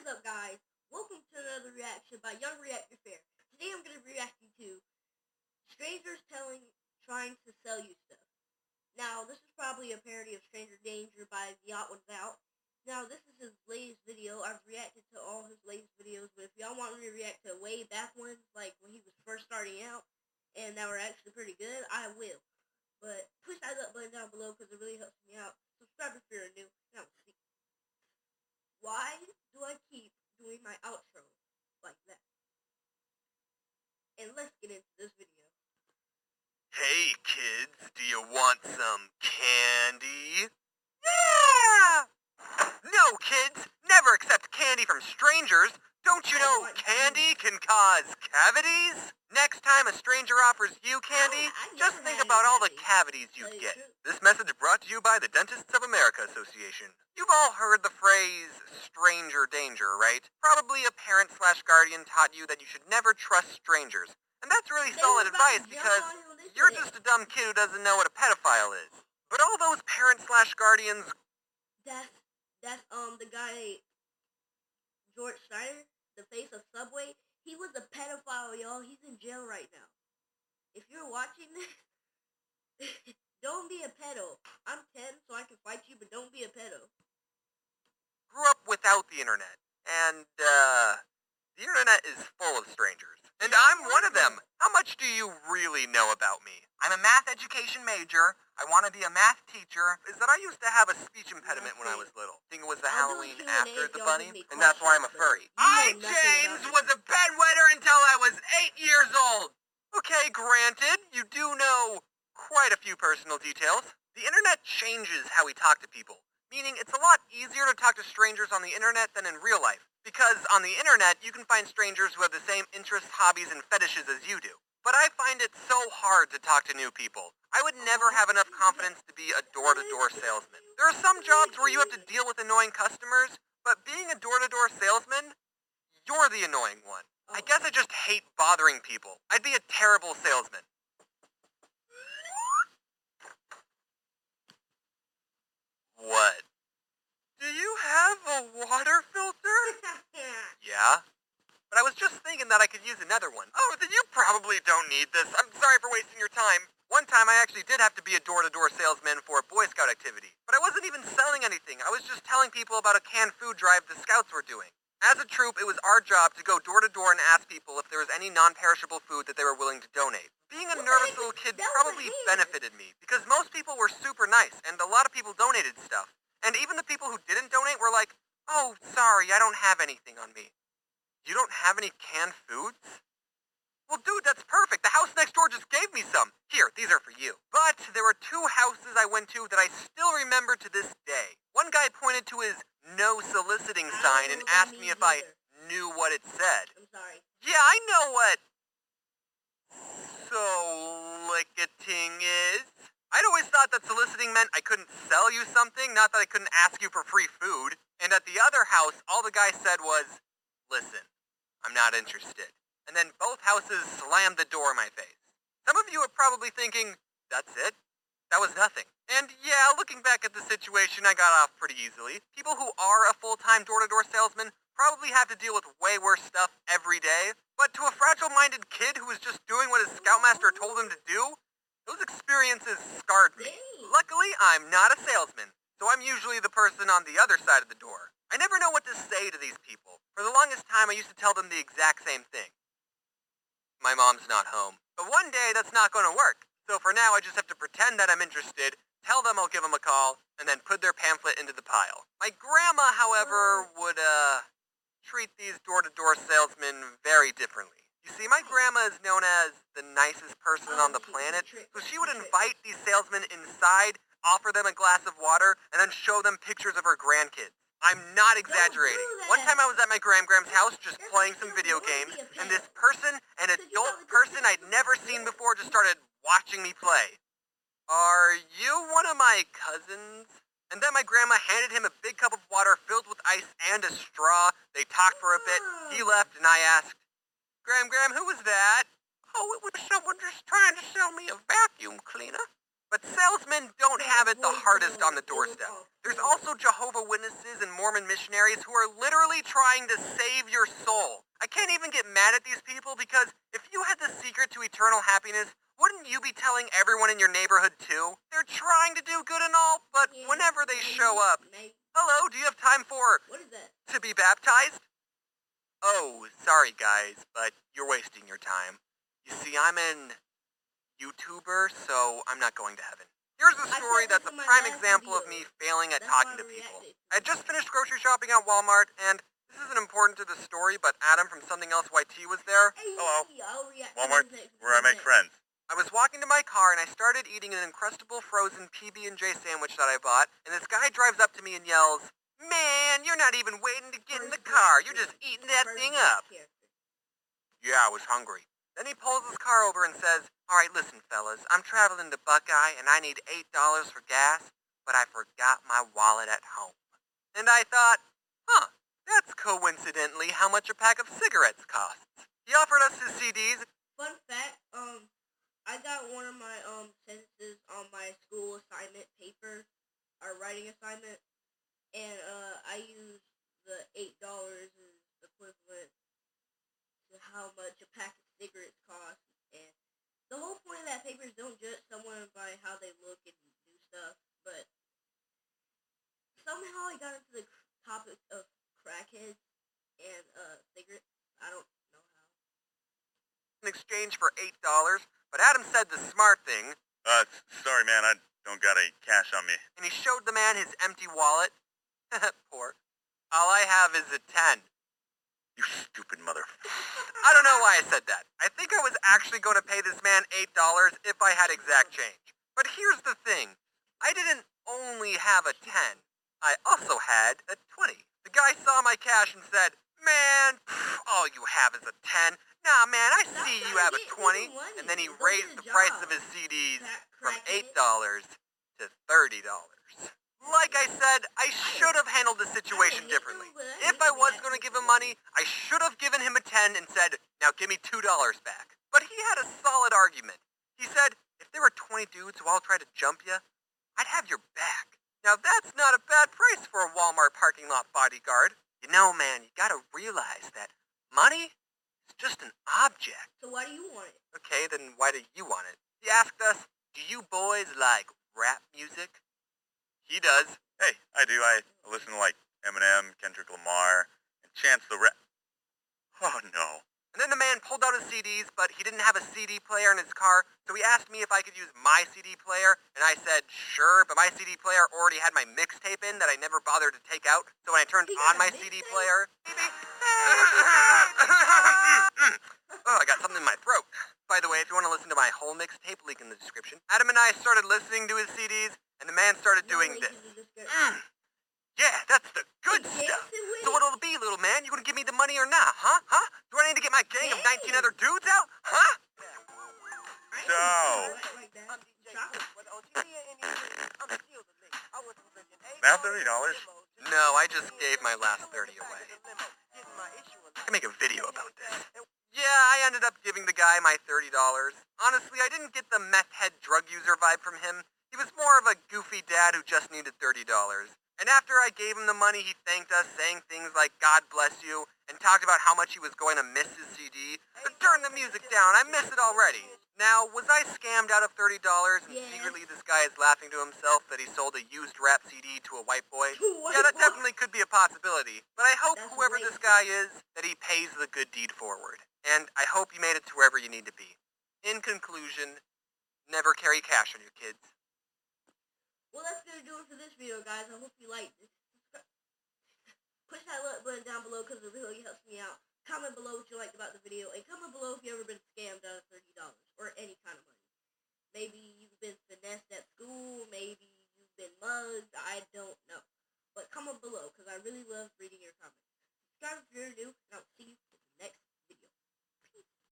is up, guys? Welcome to another reaction by Young Reactor Fair. Today I'm going to be reacting to strangers trying to sell you stuff. Now, this is probably a parody of Stranger Danger by The Yacht One's Out. Now, this is his latest video. I've reacted to all his latest videos, but if y'all want me to react to way back ones, like when he was first starting out, and that were actually pretty good, I will. But push that up button down below because it really helps me out. Subscribe if you're new. Now, see. Why do I keep doing my outro like that? And let's get into this video. Hey kids, do you want some candy? Yeah! No kids, never accept candy from strangers. Don't you know candy can cause cavities? Next time a stranger offers you candy, just think about all the cavities you'd get. This message brought to you by the Dentists of America Association. You've all heard the phrase stranger danger, right? Probably a parent/guardian taught you that you should never trust strangers. And that's really solid advice because you're just a dumb kid who doesn't know what a pedophile is. But all those parents/guardians... That's the guy, George Schneider, the face of Subway. He was a pedophile, y'all. He's in jail right now. If you're watching this, don't be a pedo. I'm 10, so I can fight you, but don't be a pedo. Grew up without the internet, and the internet is full of strangers. And I'm one of them. How much do you really know about me? I'm a math education major. I want to be a math teacher. Is that I used to have a speech impediment when I was little. I think it was the Halloween after the bunny, and that's why I'm a furry. James, was a bedwetter until I was 8 years old. Okay, granted, you do know quite a few personal details. The internet changes how we talk to people, meaning it's a lot easier to talk to strangers on the internet than in real life. Because on the internet, you can find strangers who have the same interests, hobbies, and fetishes as you do. But I find it so hard to talk to new people. I would never have enough confidence to be a door-to-door salesman. There are some jobs where you have to deal with annoying customers, but being a door-to-door salesman, you're the annoying one. I guess I just hate bothering people. I'd be a terrible salesman. What? Do you have a water filter? Yeah? But I was just thinking that I could use another one. Oh, then you probably don't need this. I'm sorry for wasting your time. One time I actually did have to be a door-to-door salesman for a Boy Scout activity. But I wasn't even selling anything. I was just telling people about a canned food drive the Scouts were doing. As a troop, it was our job to go door-to-door and ask people if there was any non-perishable food that they were willing to donate. Being a nervous little kid probably benefited me, because most people were super nice, and a lot of people donated stuff. And even the people who didn't donate were like, "Oh, sorry, I don't have anything on me." You don't have any canned foods? Well, dude, that's perfect. The house next door just gave me some. Here, these are for you. But there were 2 houses I went to that I still remember to this day. One guy pointed to his no soliciting sign and asked me if I knew what it said. I'm sorry. Yeah, I know what soliciting is. I'd always thought that soliciting meant I couldn't sell you something, not that I couldn't ask you for free food. And at the other house, all the guy said was, "Listen, I'm not interested." And then both houses slammed the door in my face. Some of you are probably thinking, that's it? That was nothing. And yeah, looking back at the situation, I got off pretty easily. People who are a full-time door-to-door salesman probably have to deal with way worse stuff every day. But to a fragile-minded kid who was just doing what his scoutmaster told him to do, those experiences scarred me. Luckily, I'm not a salesman, so I'm usually the person on the other side of the door. I never know what to say to these people. For the longest time, I used to tell them the exact same thing. My mom's not home. But one day, that's not going to work. So for now, I just have to pretend that I'm interested, tell them I'll give them a call, and then put their pamphlet into the pile. My grandma, however, would, treat these door-to-door salesmen very differently. You see, my grandma is known as the nicest person on the planet, so she would invite these salesmen inside, offer them a glass of water, and then show them pictures of her grandkids. I'm not exaggerating. One time I was at my Gram's house just playing some video games, and this person, an adult person I'd never seen before, just started watching me play. "Are you one of my cousins?" And then my grandma handed him a big cup of water filled with ice and a straw. They talked for a bit. He left, and I asked, Gram, who was that?" "Oh, it was someone just trying to sell me a vacuum cleaner." But salesmen don't That have it the hardest voicemail, on the it was doorstep. on There's point. also Jehovah Witnesses and Mormon missionaries who are literally trying to save your soul. I can't even get mad at these people because if you had the secret to eternal happiness, wouldn't you be telling everyone in your neighborhood too? They're trying to do good and all, but Yeah, whenever they maybe, show up, maybe. hello, do you have time for What is that? to be baptized? Oh, sorry guys, but you're wasting your time. You see, I'm an YouTuber, so I'm not going to heaven. Here's a I story said this that's a in my prime last example of video. me failing at That's talking why to I people. reacted. I had just finished grocery shopping at Walmart, and this isn't important to the story, but Adam from Something Else YT was there. Hey, Hello. I'll react Walmart, to this next. where I make friends. I was walking to my car and I started eating an Uncrustable frozen PB&J sandwich that I bought, and this guy drives up to me and yells, "Man, you're not even waiting to get in the car. You're just eating that thing up." Yeah, I was hungry. Then he pulls his car over and says, "All right, listen, fellas, I'm traveling to Buckeye and I need $8 for gas, but I forgot my wallet at home." And I thought, huh, that's coincidentally how much a pack of cigarettes costs. He offered us his CDs. Fun fact, I got one of my sentences on my school assignment paper, our writing assignment, and I used the $8 as equivalent to how much a pack of cigarettes cost. And the whole point of that paper is don't judge someone by how they look and do stuff. But somehow I got into the topic of crackheads and cigarettes. I don't know how. In exchange for $8, but Adam said the smart thing, Sorry, man, I don't got any cash on me. and he showed the man his empty wallet. Poor. All I have is a 10. You stupid mother. I don't know why I said that. I think I was actually going to pay this man $8 if I had exact change. But here's the thing. I didn't only have a 10. I also had a 20. The guy saw my cash and said, "Man, all you have is a 10. Nah, man, I Stop see you trying have to a get 20. legal money. And then he Go raised get a the price job. of his CDs from Crackhead. $8 to $30. Like I said, I should have handled the situation differently. If I was going to give him money, I should have given him a 10 and said, "Now give me $2 back." But he had a solid argument. He said, "If there were 20 dudes who all tried to jump you, I'd have your back." Now that's not a bad price for a Walmart parking lot bodyguard. You know, man, you gotta realize that money is just an object. So why do you want it? Okay, then why do you want it? He asked us, "Do you boys like rap music?" He does. Hey, I do. I listen to like Eminem, Kendrick Lamar, and Chance the Rap. Oh no. And then the man pulled out his CDs, but he didn't have a CD player in his car, so he asked me if I could use my CD player, and I said, sure, but my CD player already had my mixtape in that I never bothered to take out, so when I turned He on got a my CD mixtape? player... Oh, I got something in my throat. By the way, if you want to listen to my whole mixtape, link in the description. Adam and I started listening to his CDs, and the man started doing this. Yeah, that's the good stuff. So what'll it be, little man? You gonna give me the money or not, huh? Huh? Do I need to get my gang of 19 other dudes out? Huh? So, now $30. No, I just gave my last 30 away. I can make a video about this. Yeah, I ended up giving the guy my $30. Honestly, I didn't get the meth head drug user vibe from him. He was more of a goofy dad who just needed $30. And after I gave him the money, he thanked us, saying things like, "God bless you," and talked about how much he was going to miss his CD. But turn the music down, I miss it already. Now, was I scammed out of $30 and Yes. secretly this guy is laughing to himself that he sold a used rap CD to a white boy? White Yeah, that boy. definitely could be a possibility. But I hope That's whoever this racist. guy is, that he pays the good deed forward. And I hope you made it to wherever you need to be. In conclusion, never carry cash on you, kids. Well, that's gonna do it for this video, guys. I hope you liked it. Push that like button down below because it really helps me out. Comment below what you liked about the video, and comment below if you ever been scammed out of $30 or any kind of money. Maybe you've been finessed at school. Maybe you've been mugged. I don't know. But comment below because I really love reading your comments. Subscribe if you're new, and I'll see you